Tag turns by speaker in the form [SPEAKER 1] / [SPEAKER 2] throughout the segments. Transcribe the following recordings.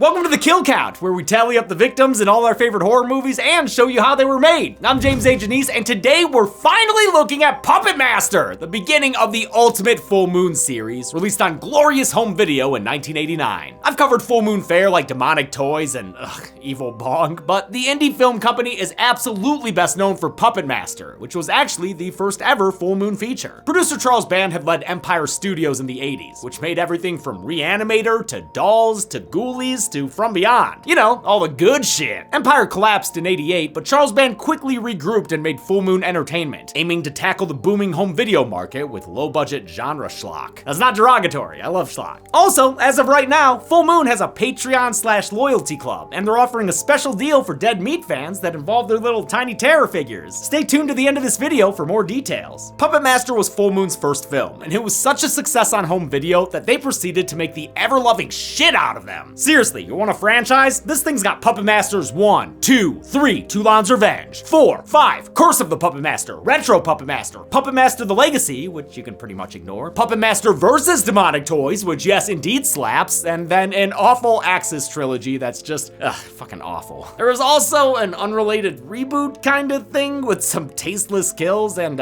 [SPEAKER 1] Welcome to the Kill Count, where we tally up the victims in all our favorite horror movies and show you how they were made. I'm James A. Janice, and today we're finally looking at Puppet Master, the beginning of the ultimate full moon series, released on glorious home video in 1989. I've covered Full Moon Fare like Demonic Toys and Evil Bong, but the indie film company is absolutely best known for Puppet Master, which was actually the first ever full moon feature. Producer Charles Band had led Empire Studios in the 80s, which made everything from Reanimator to Dolls to Ghoulies to From Beyond. You know, all the good shit. Empire collapsed in '88, but Charles Band quickly regrouped and made Full Moon Entertainment, aiming to tackle the booming home video market with low-budget genre schlock. That's not derogatory, I love schlock. Also, as of right now, Full Moon has a Patreon/loyalty club, and they're offering a special deal for Dead Meat fans that involve their little tiny terror figures. Stay tuned to the end of this video for more details. Puppet Master was Full Moon's first film, and it was such a success on home video that they proceeded to make the ever-loving shit out of them. Seriously, you want a franchise? This thing's got Puppet Masters 1, 2, 3, Toulon's Revenge, 4, 5, Curse of the Puppet Master, Retro Puppet Master, Puppet Master The Legacy, which you can pretty much ignore, Puppet Master vs. Demonic Toys, which yes, indeed slaps, and then an awful Axis trilogy that's just, fucking awful. There is also an unrelated reboot kind of thing with some tasteless kills and,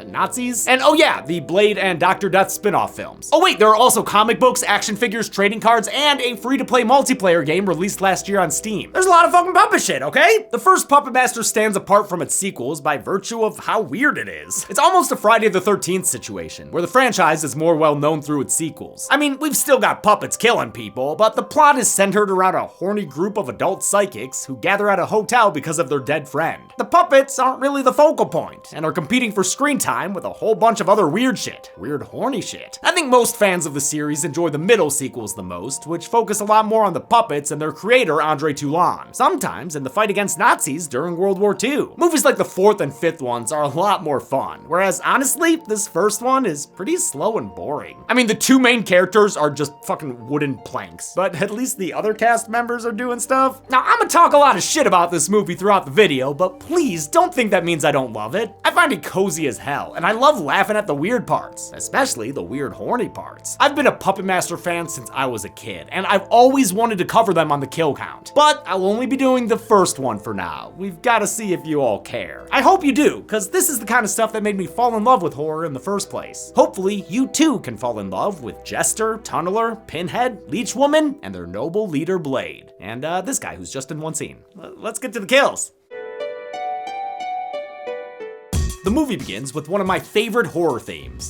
[SPEAKER 1] Nazis. And oh yeah, the Blade and Dr. Death spin-off films. Oh wait, there are also comic books, action figures, trading cards, and a free-to-play multiplayer game released last year on Steam. There's a lot of fucking puppet shit, okay? The first Puppet Master stands apart from its sequels by virtue of how weird it is. It's almost a Friday the 13th situation, where the franchise is more well known through its sequels. I mean, we've still got puppets killing people, but the plot is centered around a horny group of adult psychics who gather at a hotel because of their dead friend. The puppets aren't really the focal point, and are competing for screen time with a whole bunch of other weird shit. Weird horny shit. I think most fans of the series enjoy the middle sequels the most, which focus a lot more on the puppets and their creator, Andre Toulon, sometimes in the fight against Nazis during World War II. Movies like the fourth and fifth ones are a lot more fun, whereas honestly, this first one is pretty slow and boring. I mean, the two main characters are just fucking wooden planks, but at least the other cast members are doing stuff. Now, I'm gonna talk a lot of shit about this movie throughout the video, but please don't think that means I don't love it. I find it cozy as hell, and I love laughing at the weird parts, especially the weird horny parts. I've been a Puppet Master fan since I was a kid, and I've always wanted to cover them on the Kill Count, but I'll only be doing the first one for now. We've gotta see if you all care. I hope you do, cause this is the kind of stuff that made me fall in love with horror in the first place. Hopefully, you too can fall in love with Jester, Tunneler, Pinhead, Leech Woman, and their noble leader Blade. And this guy who's just in one scene. Let's get to the kills. The movie begins with one of my favorite horror themes.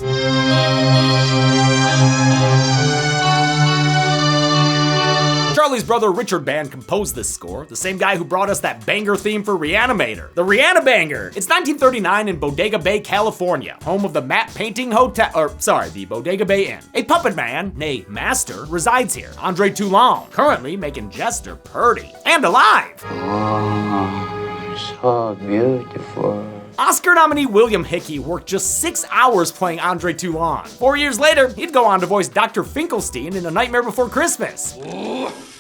[SPEAKER 1] Charlie's brother Richard Band composed this score, the same guy who brought us that banger theme for Reanimator, the Reanibanger. It's 1939 in Bodega Bay, California, home of the Matte Painting Hotel, the Bodega Bay Inn. A puppet man, nay master, resides here, Andre Toulon, currently making Jester purty and alive.
[SPEAKER 2] Oh, so beautiful.
[SPEAKER 1] Oscar nominee William Hickey worked just 6 hours playing Andre Toulon. 4 years later, he'd go on to voice Dr. Finkelstein in A Nightmare Before Christmas.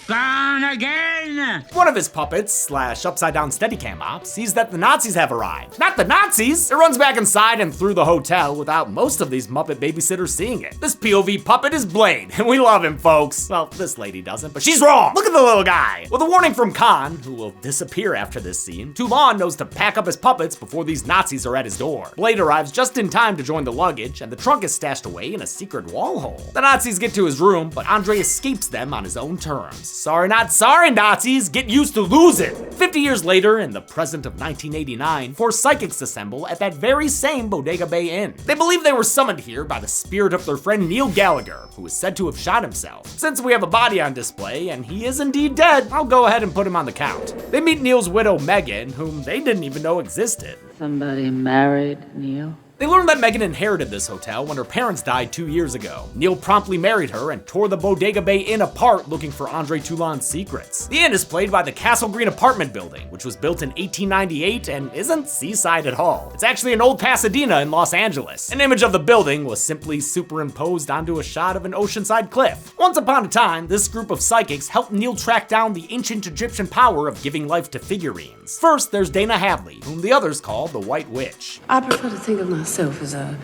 [SPEAKER 3] Gone again!
[SPEAKER 1] One of his puppets / upside-down Steadicam ops sees that the Nazis have arrived. Not the Nazis! It runs back inside and through the hotel without most of these Muppet babysitters seeing it. This POV puppet is Blade, and we love him, folks. Well, this lady doesn't, but she's wrong! Look at the little guy! With a warning from Khan, who will disappear after this scene, Toulon knows to pack up his puppets before these Nazis are at his door. Blade arrives just in time to join the luggage, and the trunk is stashed away in a secret wall hole. The Nazis get to his room, but Andre escapes them on his own terms. Sorry, not sorry, Nazis! Get used to losing! 50 years later, in the present of 1989, 4 psychics assemble at that very same Bodega Bay Inn. They believe they were summoned here by the spirit of their friend Neil Gallagher, who is said to have shot himself. Since we have a body on display, and he is indeed dead, I'll go ahead and put him on the count. They meet Neil's widow, Megan, whom they didn't even know existed.
[SPEAKER 4] Somebody married Neil?
[SPEAKER 1] They learned that Megan inherited this hotel when her parents died 2 years ago. Neil promptly married her and tore the Bodega Bay Inn apart looking for Andre Toulon's secrets. The inn is played by the Castle Green apartment building, which was built in 1898 and isn't seaside at all. It's actually an old Pasadena in Los Angeles. An image of the building was simply superimposed onto a shot of an oceanside cliff. Once upon a time, this group of psychics helped Neil track down the ancient Egyptian power of giving life to figurines. First, there's Dana Hadley, whom the others call the White Witch.
[SPEAKER 5] I prefer to think of myself as a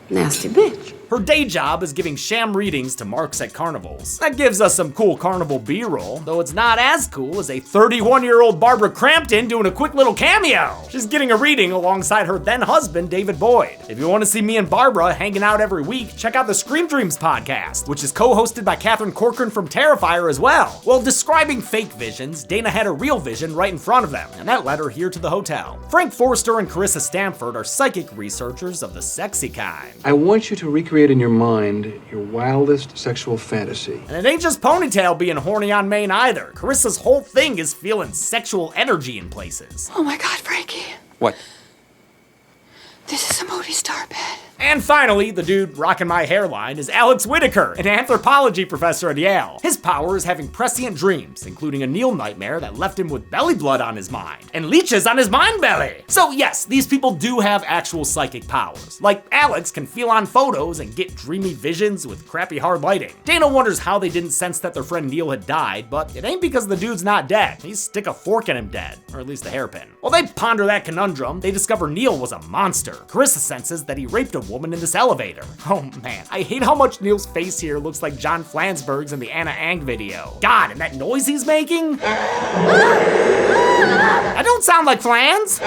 [SPEAKER 5] nasty bitch.
[SPEAKER 1] Her day job is giving sham readings to marks at carnivals. That gives us some cool carnival B-roll, though it's not as cool as a 31-year-old Barbara Crampton doing a quick little cameo. She's getting a reading alongside her then-husband, David Boyd. If you want to see me and Barbara hanging out every week, check out the Scream Dreams podcast, which is co-hosted by Catherine Corcoran from Terrifier as well. While describing fake visions, Dana had a real vision right in front of them, and that led her here to the hotel. Frank Forrester and Carissa Stanford are psychic researchers of the sexy kind.
[SPEAKER 5] I want you to recreate in your mind your wildest sexual fantasy.
[SPEAKER 1] And it ain't just Ponytail being horny on Maine either. Carissa's whole thing is feeling sexual energy in places.
[SPEAKER 6] Oh my God, Frankie.
[SPEAKER 5] What?
[SPEAKER 6] This is a movie star bed.
[SPEAKER 1] And finally, the dude rocking my hairline is Alex Whitaker, an anthropology professor at Yale. His power is having prescient dreams, including a Neil nightmare that left him with belly blood on his mind, and leeches on his mind belly. So yes, these people do have actual psychic powers. Like Alex can feel on photos and get dreamy visions with crappy hard lighting. Dana wonders how they didn't sense that their friend Neil had died, but it ain't because the dude's not dead. He stick a fork in him dead, or at least a hairpin. While they ponder that conundrum, they discover Neil was a monster. Carissa senses that he raped a woman in this elevator. Oh man, I hate how much Neil's face here looks like John Flansburgh's in the Anna Ang video. God, and that noise he's making? I don't sound like Flans.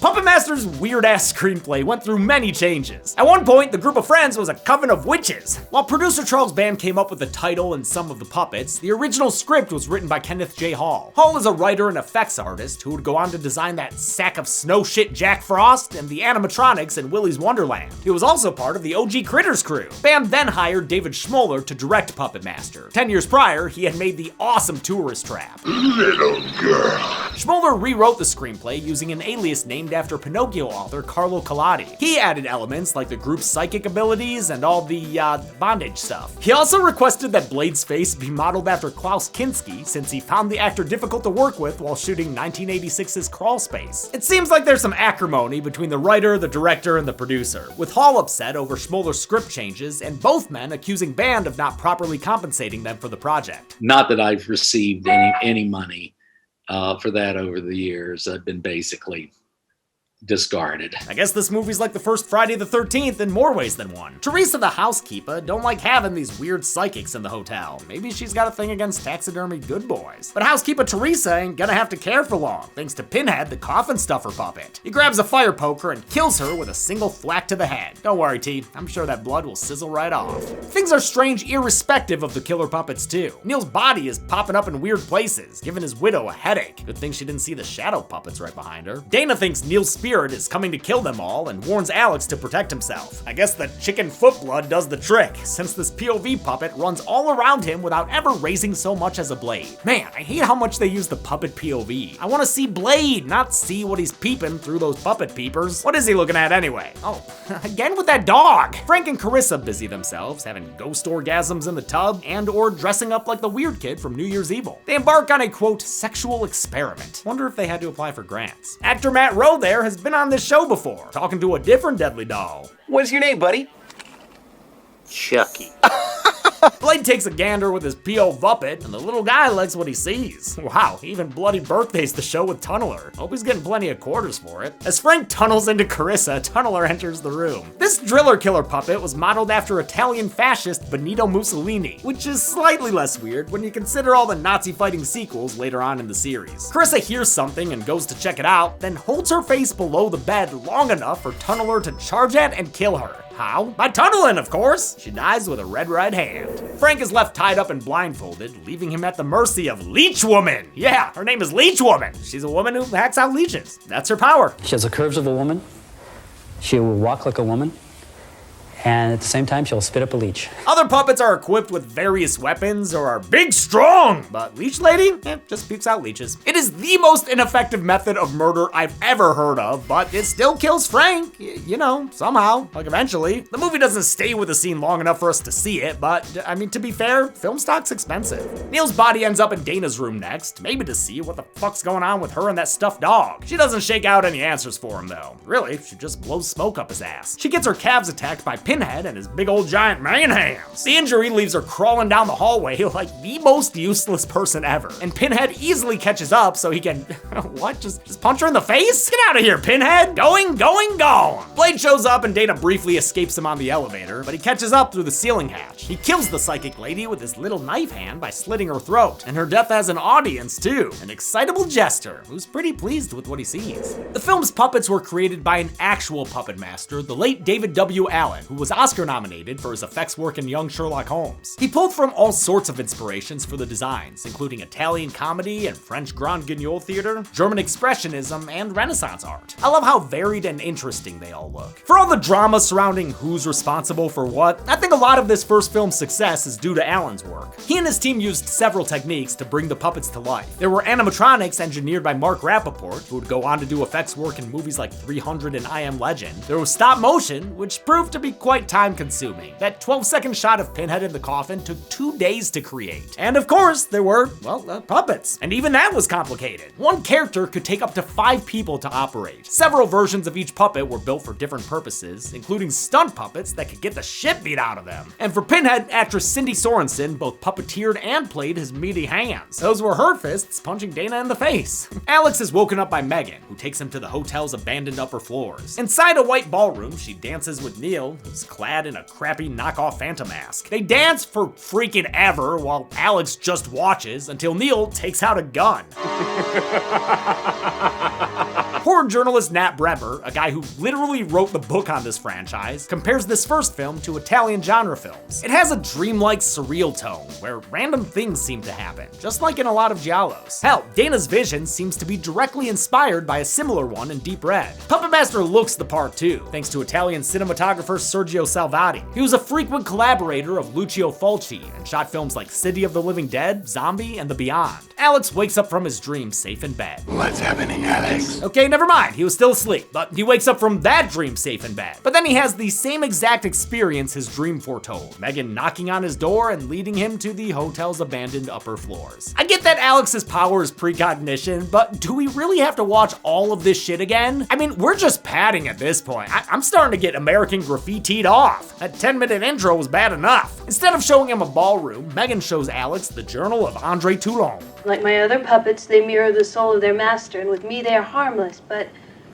[SPEAKER 1] Puppet Master's weird-ass screenplay went through many changes. At one point, the group of friends was a coven of witches. While producer Charles Band came up with the title and some of the puppets, the original script was written by Kenneth J. Hall. Hall is a writer and effects artist who would go on to design that sack of snow shit Jack Frost and the animatronics in Willy's Wonderland. He was also part of the OG Critters crew. Band then hired David Schmoller to direct Puppet Master. 10 years prior, he had made the awesome Tourist Trap.
[SPEAKER 7] Little girl.
[SPEAKER 1] Schmoller rewrote the screenplay using an alias named after Pinocchio author Carlo Collodi. He added elements like the group's psychic abilities and all the bondage stuff. He also requested that Blade's face be modeled after Klaus Kinski, since he found the actor difficult to work with while shooting 1986's Crawl Space. It seems like there's some acrimony between the writer, the director, and the producer, with Hall upset over Schmoller's script changes and both men accusing Band of not properly compensating them for the project.
[SPEAKER 8] Not that I've received any money for that over the years. I've been basically discarded.
[SPEAKER 1] I guess this movie's like the first Friday the 13th in more ways than one. Teresa the housekeeper don't like having these weird psychics in the hotel. Maybe she's got a thing against taxidermy good boys. But housekeeper Teresa ain't gonna have to care for long, thanks to Pinhead, the coffin stuffer puppet. He grabs a fire poker and kills her with a single thwack to the head. Don't worry, T, I'm sure that blood will sizzle right off. Things are strange irrespective of the killer puppets too. Neil's body is popping up in weird places, giving his widow a headache. Good thing she didn't see the shadow puppets right behind her. Dana thinks Neil's spirit is coming to kill them all and warns Alex to protect himself. I guess the chicken foot blood does the trick, since this POV puppet runs all around him without ever raising so much as a blade. Man, I hate how much they use the puppet POV. I want to see Blade, not see what he's peeping through those puppet peepers. What is he looking at anyway? Oh, again with that dog. Frank and Carissa busy themselves, having ghost orgasms in the tub and or dressing up like the weird kid from New Year's Evil. They embark on a, quote, sexual experiment. Wonder if they had to apply for grants. Actor Matt Rowe there has been on this show before, talking to a different deadly doll.
[SPEAKER 9] What's your name, buddy?
[SPEAKER 2] Chucky.
[SPEAKER 1] Blade takes a gander with his P.O. Vuppet, and the little guy likes what he sees. Wow, he even bloody birthdays the show with Tunneler. Hope he's getting plenty of quarters for it. As Frank tunnels into Carissa, Tunneler enters the room. This driller killer puppet was modeled after Italian fascist Benito Mussolini, which is slightly less weird when you consider all the Nazi fighting sequels later on in the series. Carissa hears something and goes to check it out, then holds her face below the bed long enough for Tunneler to charge at and kill her. How? By tunneling, of course! She dies with a red right hand. Frank is left tied up and blindfolded, leaving him at the mercy of Leech Woman. Yeah, her name is Leech Woman. She's a woman who hacks out leeches. That's her power.
[SPEAKER 10] She has the curves of a woman. She will walk like a woman. And at the same time, she'll spit up a leech.
[SPEAKER 1] Other puppets are equipped with various weapons or are big strong, but Leech Lady, just pukes out leeches. It is the most ineffective method of murder I've ever heard of, but it still kills Frank, you know, somehow, like eventually. The movie doesn't stay with the scene long enough for us to see it, but I mean, to be fair, film stock's expensive. Neil's body ends up in Dana's room next, maybe to see what the fuck's going on with her and that stuffed dog. She doesn't shake out any answers for him though. Really, she just blows smoke up his ass. She gets her calves attacked by Pinhead and his big old giant man hands. The injury leaves her crawling down the hallway like the most useless person ever. And Pinhead easily catches up so he can, what, just punch her in the face? Get out of here, Pinhead! Going. Blade shows up and Dana briefly escapes him on the elevator, but he catches up through the ceiling hatch. He kills the psychic lady with his little knife hand by slitting her throat. And her death has an audience too, an excitable jester who's pretty pleased with what he sees. The film's puppets were created by an actual puppet master, the late David W. Allen, who was Oscar nominated for his effects work in Young Sherlock Holmes. He pulled from all sorts of inspirations for the designs, including Italian comedy and French Grand Guignol theater, German expressionism, and Renaissance art. I love how varied and interesting they all look. For all the drama surrounding who's responsible for what, I think a lot of this first film's success is due to Allen's work. He and his team used several techniques to bring the puppets to life. There were animatronics engineered by Mark Rappaport, who would go on to do effects work in movies like 300 and I Am Legend. There was stop motion, which proved to be quite time-consuming. That 12-second shot of Pinhead in the coffin took 2 days to create. And of course, there were, well, puppets. And even that was complicated. One character could take up to 5 people to operate. Several versions of each puppet were built for different purposes, including stunt puppets that could get the shit beat out of them. And for Pinhead, actress Cindy Sorensen both puppeteered and played his meaty hands. Those were her fists punching Dana in the face. Alex is woken up by Megan, who takes him to the hotel's abandoned upper floors. Inside a white ballroom, she dances with Neil, who's clad in a crappy knockoff Phantom mask. They dance for freaking ever while Alex just watches until Neil takes out a gun. Horror journalist Nat Bremer, a guy who literally wrote the book on this franchise, compares this first film to Italian genre films. It has a dreamlike, surreal tone, where random things seem to happen, just like in a lot of giallos. Hell, Dana's vision seems to be directly inspired by a similar one in Deep Red. Puppet Master looks the part too, thanks to Italian cinematographer Sergio Salvati. He was a frequent collaborator of Lucio Fulci and shot films like City of the Living Dead, Zombie, and The Beyond. Alex wakes up from his dream safe in bed.
[SPEAKER 5] What's happening, Alex?
[SPEAKER 1] Okay, never mind, he was still asleep, but he wakes up from that dream safe in bed. But then he has the same exact experience his dream foretold, Megan knocking on his door and leading him to the hotel's abandoned upper floors. I get that Alex's power is precognition, but do we really have to watch all of this shit again? I mean, we're just padding at this point. I'm starting to get American graffitied off. That 10-minute intro was bad enough. Instead of showing him a ballroom, Megan shows Alex the journal of Andre Toulon.
[SPEAKER 7] Like my other puppets, they mirror the soul of their master, and with me they are harmless, but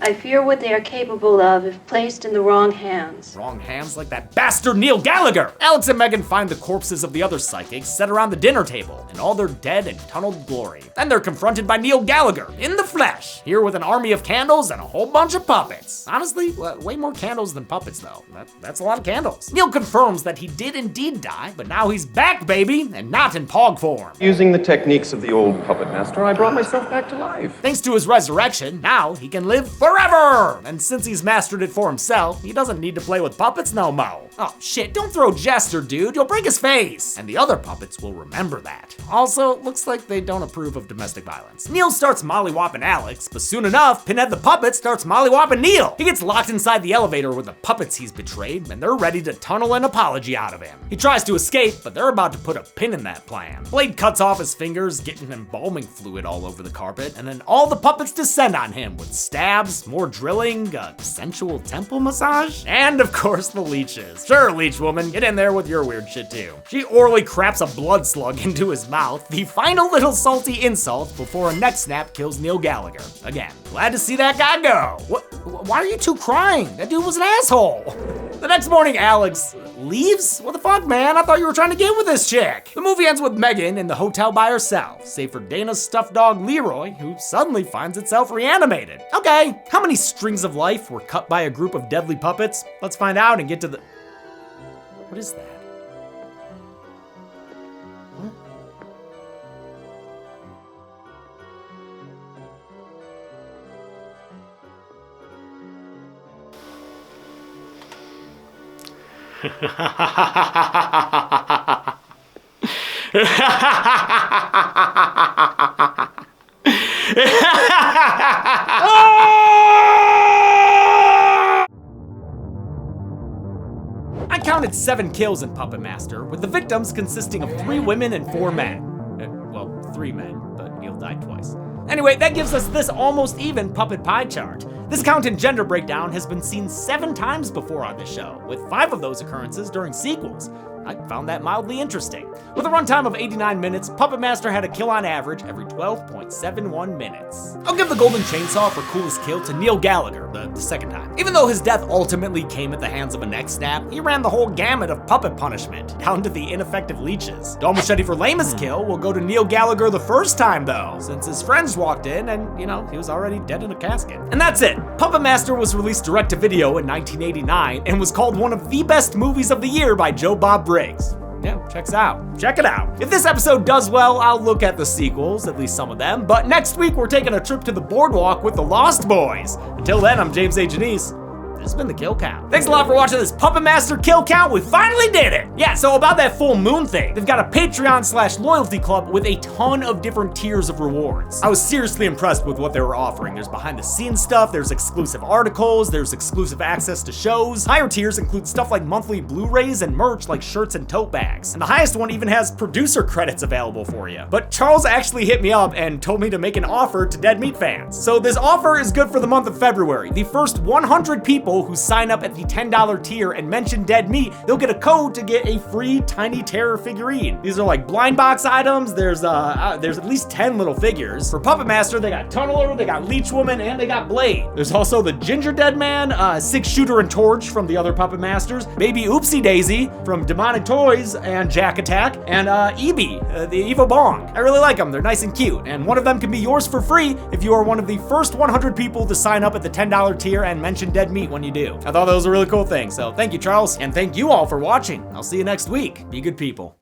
[SPEAKER 7] I fear what they are capable of if placed in the wrong hands.
[SPEAKER 1] Wrong hands like that bastard Neil Gallagher! Alex and Megan find the corpses of the other psychics set around the dinner table in all their dead and tunneled glory. Then they're confronted by Neil Gallagher in the flesh, here with an army of candles and a whole bunch of puppets. Honestly, way more candles than puppets though. That's a lot of candles. Neil confirms that he did indeed die, but now he's back, baby, and not in pog form.
[SPEAKER 9] Using the techniques of the old puppet master, I brought myself back to life.
[SPEAKER 1] Thanks to his resurrection, now he can live forever! And since he's mastered it for himself, he doesn't need to play with puppets no mo. Oh shit, don't throw Jester, dude, you'll break his face! And the other puppets will remember that. Also, looks like they don't approve of domestic violence. Neil starts mollywopping Alex, but soon enough, Pinhead the puppet starts mollywopping Neil. He gets locked inside the elevator with the puppets he's betrayed, and they're ready to tunnel an apology out of him. He tries to escape, but they're about to put a pin in that plan. Blade cuts off his fingers, getting embalming fluid all over the carpet, and then all the puppets descend on him with stabs, more drilling, a sensual temple massage, and of course the leeches. Sure, leech woman, get in there with your weird shit too. She orally craps a blood slug into his mouth, the final little salty insult before a neck snap kills Neil Gallagher. Again, glad to see that guy go. Why are you two crying? That dude was an asshole. The next morning, Alex leaves? What the fuck, man? I thought you were trying to get with this chick. The movie ends with Megan in the hotel by herself, save for Dana's stuffed dog Leroy, who suddenly finds itself reanimated. Okay, how many strings of life were cut by a group of deadly puppets? Let's find out and get to the... What is that? I counted 7 kills in Puppet Master, with the victims consisting of 3 women and 4 men. Well, 3 men, but Neil died twice. Anyway, that gives us this almost even puppet pie chart. This count and gender breakdown has been seen 7 times before on this show, with 5 of those occurrences during sequels. I found that mildly interesting. With a runtime of 89 minutes, Puppet Master had a kill on average every 12.71 minutes. I'll give the Golden Chainsaw for coolest kill to Neil Gallagher, the second time. Even though his death ultimately came at the hands of a neck snap, he ran the whole gamut of puppet punishment, down to the ineffective leeches. Dull Machete for lamest kill will go to Neil Gallagher the first time though, since his friends walked in and, he was already dead in a casket. And that's it. Puppet Master was released direct to video in 1989 and was called one of the best movies of the year by Joe Bob Briggs. Yeah, check it out. If this episode does well, I'll look at the sequels, at least some of them, but next week we're taking a trip to the boardwalk with the Lost Boys. Until then, I'm James A. Janice. This has been the Kill Count. Thanks a lot for watching this Puppet Master Kill Count. We finally did it. Yeah, so about that full moon thing, they've got a Patreon/loyalty club with a ton of different tiers of rewards. I was seriously impressed with what they were offering. There's behind the scenes stuff, there's exclusive articles, there's exclusive access to shows. Higher tiers include stuff like monthly Blu-rays and merch like shirts and tote bags. And the highest one even has producer credits available for you. But Charles actually hit me up and told me to make an offer to Dead Meat fans. So this offer is good for the month of February. The first 100 people who sign up at the $10 tier and mention Dead Meat, they'll get a code to get a free Tiny Terror figurine. These are like blind box items. There's at least 10 little figures. For Puppet Master, they got Tunneler, they got Leech Woman, and they got Blade. There's also the Ginger Dead Man, Six Shooter and Torch from the other Puppet Masters, Baby Oopsie Daisy from Demonic Toys and Jack Attack, and Eevee, the Evo Bong. I really like them. They're nice and cute, and one of them can be yours for free if you are one of the first 100 people to sign up at the $10 tier and mention Dead Meat when you do. I thought that was a really cool thing, so thank you, Charles, and thank you all for watching. I'll see you next week. Be good people.